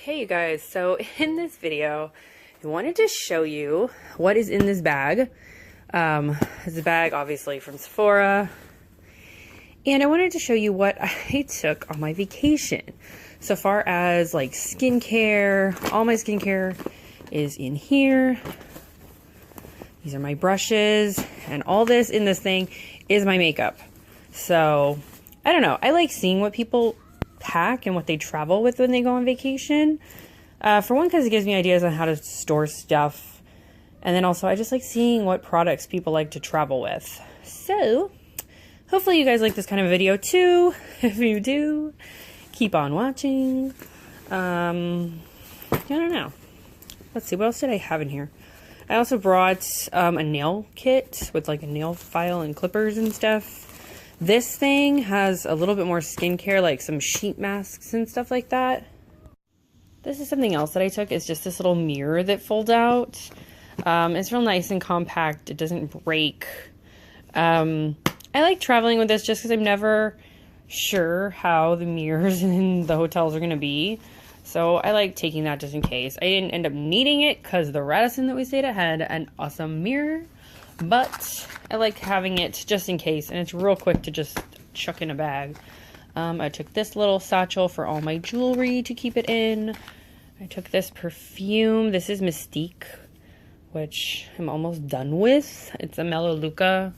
Okay, you guys, so in this video, I wanted to show you what is in this bag. It's a bag, obviously, from Sephora. And I wanted to show you what I took on my vacation. So far as, like, skincare, all my skincare is in here. These are my brushes, and all this in this thing is my makeup. So, I don't know. I like seeing what people pack and what they travel with when they go on vacation. For one, because it gives me ideas on how to store stuff. And then also, I just like seeing what products people like to travel with. So, hopefully you guys like this kind of video too. If you do, keep on watching. I don't know. Let's see, what else did I have in here? I also brought a nail kit with like a nail file and clippers and stuff. This thing has a little bit more skincare, like some sheet masks and stuff like that. This is something else that I took. It's just this little mirror that folds out. It's real nice and compact. It doesn't break. I like traveling with this just because I'm never sure how the mirrors in the hotels are going to be. So I like taking that just in case. I didn't end up needing it because the Radisson that we stayed at had an awesome mirror. But I like having it just in case, and it's real quick to just chuck in a bag. I took this little satchel for all my jewelry to keep it in. I took this perfume. This is Mystique, which I'm almost done with. It's a Melaleuca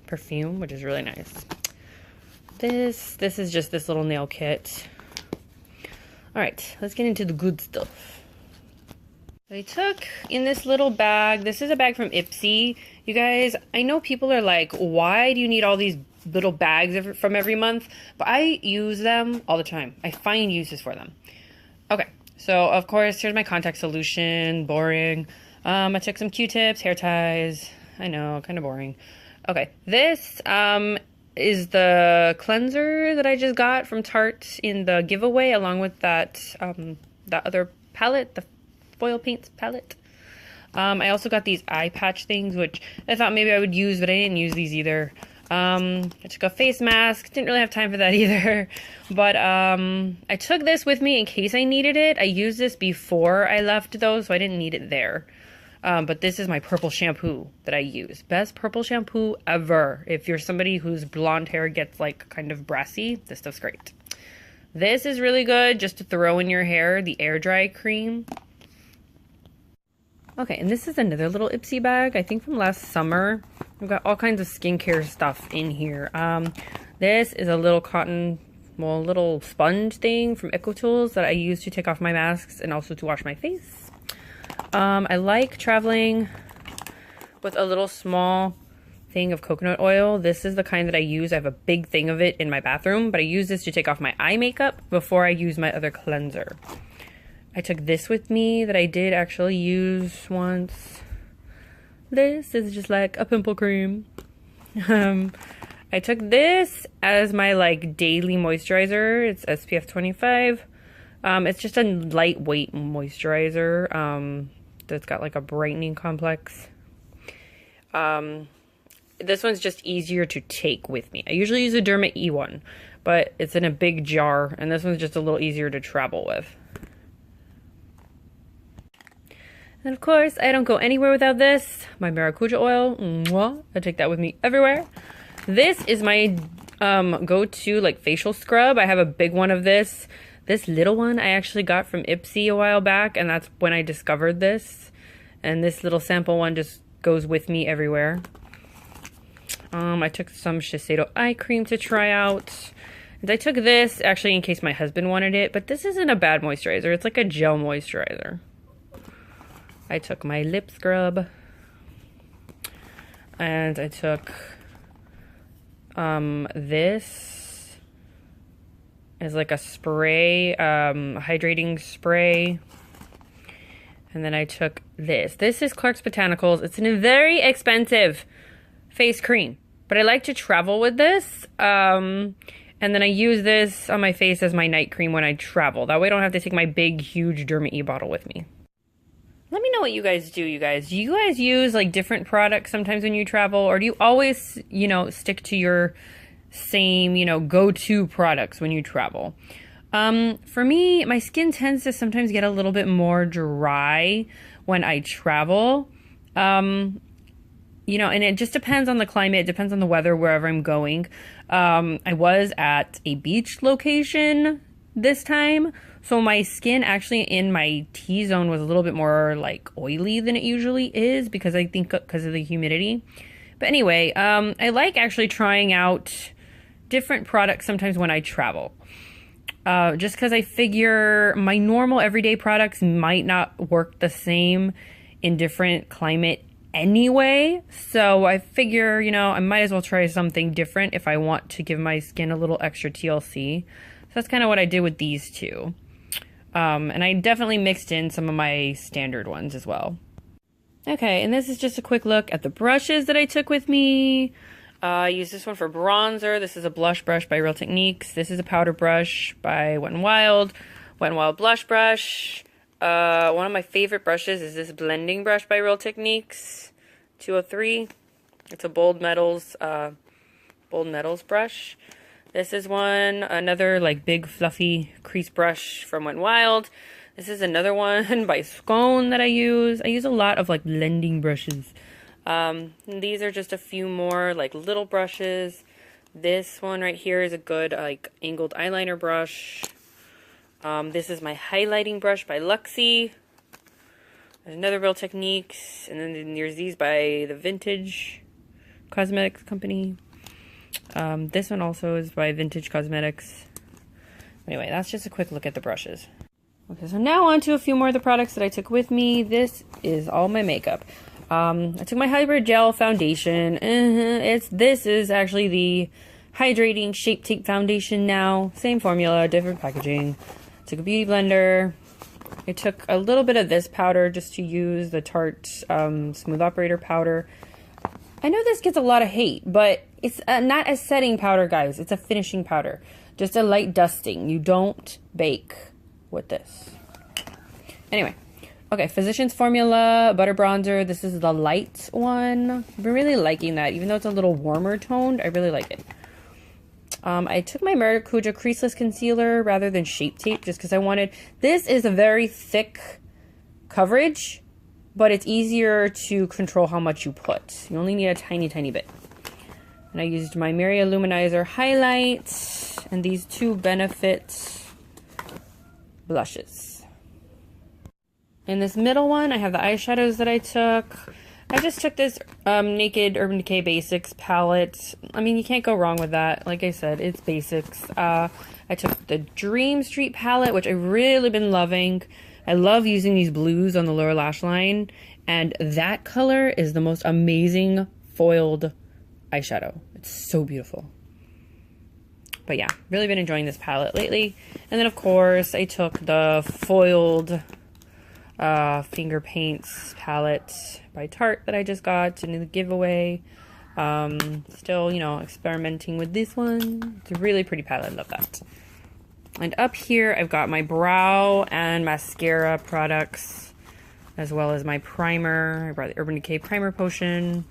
perfume, which is really nice. This is just this little nail kit. All right, let's get into the good stuff. I took in this little bag, this is a bag from Ipsy. You guys, I know people are like, why do you need all these little bags from every month? But I use them all the time. I find uses for them. Okay, so of course, here's my contact solution, boring. I took some Q-tips, hair ties. I know, kind of boring. Okay, this is the cleanser that I just got from Tarte in the giveaway, along with that, that other palette, the foil paints palette. I also got these eye patch things, which I thought maybe I would use, but I didn't use these either. I took a face mask. Didn't really have time for that either. But I took this with me in case I needed it. I used this before I left though, so I didn't need it there. But this is my purple shampoo that I use. Best purple shampoo ever. If you're somebody whose blonde hair gets like kind of brassy, this stuff's great. This is really good just to throw in your hair, the air dry cream. Okay, and this is another little Ipsy bag, I think from last summer. I've got all kinds of skincare stuff in here. This is a little cotton, well, little sponge thing from EcoTools that I use to take off my masks and also to wash my face. I like traveling with a little small thing of coconut oil. This is the kind that I use. I have a big thing of it in my bathroom, but I use this to take off my eye makeup before I use my other cleanser. I took this with me that I did actually use once. This is just like a pimple cream. I took this as my like daily moisturizer. It's SPF 25. It's just a lightweight moisturizer that's got like a brightening complex. This one's just easier to take with me. I usually use a Derma E one, but it's in a big jar, and this one's just a little easier to travel with. And of course, I don't go anywhere without this. My maracuja oil. Mwah. I take that with me everywhere. This is my go-to like facial scrub. I have a big one of this. This little one I actually got from Ipsy a while back, and that's when I discovered this. And this little sample one just goes with me everywhere. I took some Shiseido eye cream to try out. And I took this actually in case my husband wanted it, but this isn't a bad moisturizer. It's like a gel moisturizer. I took my lip scrub, and I took this is like a spray, hydrating spray, and then I took this. This is Clarks Botanicals. It's a very expensive face cream, but I like to travel with this, and then I use this on my face as my night cream when I travel. That way I don't have to take my big, huge Derma E bottle with me. Let me know what you guys do, you guys. Do you guys use like different products sometimes when you travel, or do you always, you know, stick to your same, you know, go-to products when you travel? For me, my skin tends to sometimes get a little bit more dry when I travel. You know, and it just depends on the climate. It depends on the weather wherever I'm going. I was at a beach location this time, so my skin actually in my T-zone was a little bit more like oily than it usually is because I think because of the humidity. But anyway, I like actually trying out different products sometimes when I travel. Just because I figure my normal everyday products might not work the same in different climate anyway. So I figure, you know, I might as well try something different if I want to give my skin a little extra TLC. So that's kind of what I did with these two. And I definitely mixed in some of my standard ones as well. Okay, and this is just a quick look at the brushes that I took with me. I used this one for bronzer. This is a blush brush by Real Techniques. This is a powder brush by Wet n Wild. Wet n Wild blush brush. One of my favorite brushes is this blending brush by Real Techniques 203. It's a bold metals brush. This is another like big fluffy crease brush from Wet n Wild. This is another one by Scone that I use. I use a lot of like blending brushes. These are just a few more like little brushes. This one right here is a good like angled eyeliner brush. This is my highlighting brush by Luxie. There's another Real Techniques, and then there's these by the Vintage Cosmetics Company. This one also is by Vintage Cosmetics. Anyway, that's just a quick look at the brushes. Okay, so now on to a few more of the products that I took with me. This is all my makeup. I took my Hybrid Gel Foundation. This is actually the Hydrating Shape Tape Foundation now. Same formula, different packaging. Took a beauty blender. I took a little bit of this powder just to use the Tarte Smooth Operator powder. I know this gets a lot of hate, but it's not a setting powder, guys. It's a finishing powder. Just a light dusting. You don't bake with this. Anyway. Okay, Physicians Formula Butter Bronzer. This is the light one. I've been really liking that. Even though it's a little warmer toned, I really like it. I took my Maracuja Creaseless Concealer rather than Shape Tape just because I wanted... This is a very thick coverage, but it's easier to control how much you put. You only need a tiny, tiny bit. And I used my Miria Luminizer Highlight and these two Benefit blushes. In this middle one, I have the eyeshadows that I took. I just took this Naked Urban Decay Basics palette. I mean, you can't go wrong with that. Like I said, it's basics. I took the Dream Street palette, which I've really been loving. I love using these blues on the lower lash line. And that color is the most amazing foiled eyeshadow. It's so beautiful. But yeah, really been enjoying this palette lately. And then, of course, I took the foiled... Finger Paints palette by Tarte that I just got in the giveaway. Still, you know, experimenting with this one. It's a really pretty palette. I love that. And up here, I've got my brow and mascara products, as well as my primer. I brought the Urban Decay Primer Potion.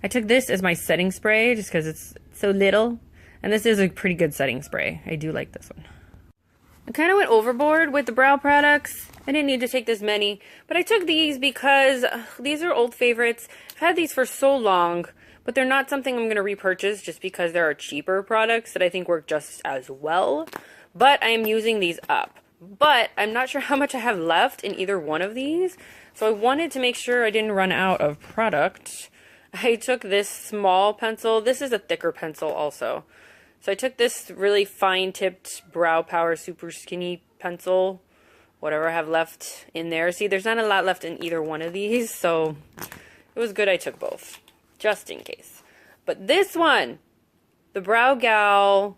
I took this as my setting spray just because it's so little. And this is a pretty good setting spray. I do like this one. I kind of went overboard with the brow products. I didn't need to take this many, but I took these because these are old favorites. I've had these for so long, but they're not something I'm going to repurchase just because there are cheaper products that I think work just as well. But I am using these up. But I'm not sure how much I have left in either one of these, so I wanted to make sure I didn't run out of product. I took this small pencil. This is a thicker pencil also. So I took this really fine-tipped Brow Power Super Skinny pencil, whatever I have left in there. See, there's not a lot left in either one of these, so it was good I took both, just in case. But this one, the Brow Gal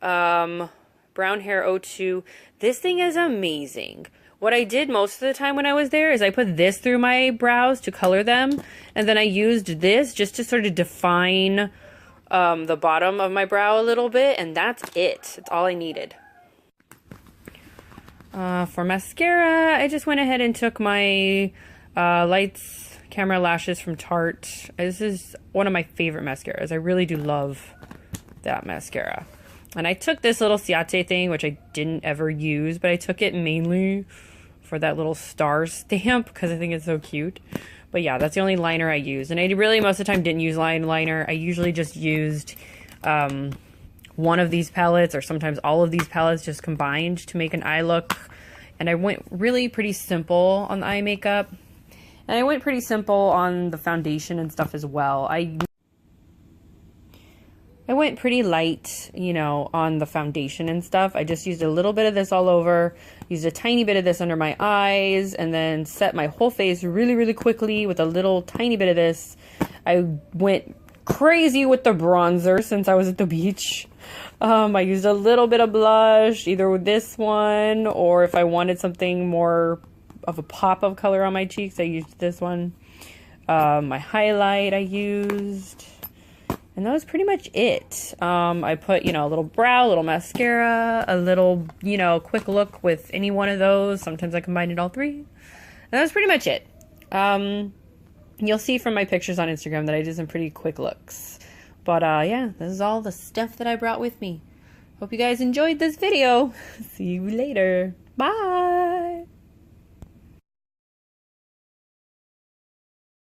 Brown Hair 02, this thing is amazing. What I did most of the time when I was there is I put this through my brows to color them, and then I used this just to sort of define the bottom of my brow a little bit, and that's it. That's all I needed. For mascara, I just went ahead and took my Lights Camera Lashes from Tarte. This is one of my favorite mascaras. I really do love that mascara. And I took this little Ciate thing, which I didn't ever use, but I took it mainly for that little star stamp because I think it's so cute. But yeah, that's the only liner I used. And I really, most of the time, didn't use liner. I usually just used one of these palettes or sometimes all of these palettes just combined to make an eye look. And I went really pretty simple on the eye makeup. And I went pretty simple on the foundation and stuff as well. I went pretty light, you know, on the foundation and stuff. I just used a little bit of this all over, used a tiny bit of this under my eyes, and then set my whole face really, really quickly with a little tiny bit of this. I went crazy with the bronzer since I was at the beach. I used a little bit of blush, either with this one, or if I wanted something more of a pop of color on my cheeks, I used this one. My highlight I used. And that was pretty much it. I put, you know, a little brow, a little mascara, a little, you know, quick look with any one of those. Sometimes I combined all three. And that was pretty much it. You'll see from my pictures on Instagram that I did some pretty quick looks. But, yeah, this is all the stuff that I brought with me. Hope you guys enjoyed this video. See you later. Bye!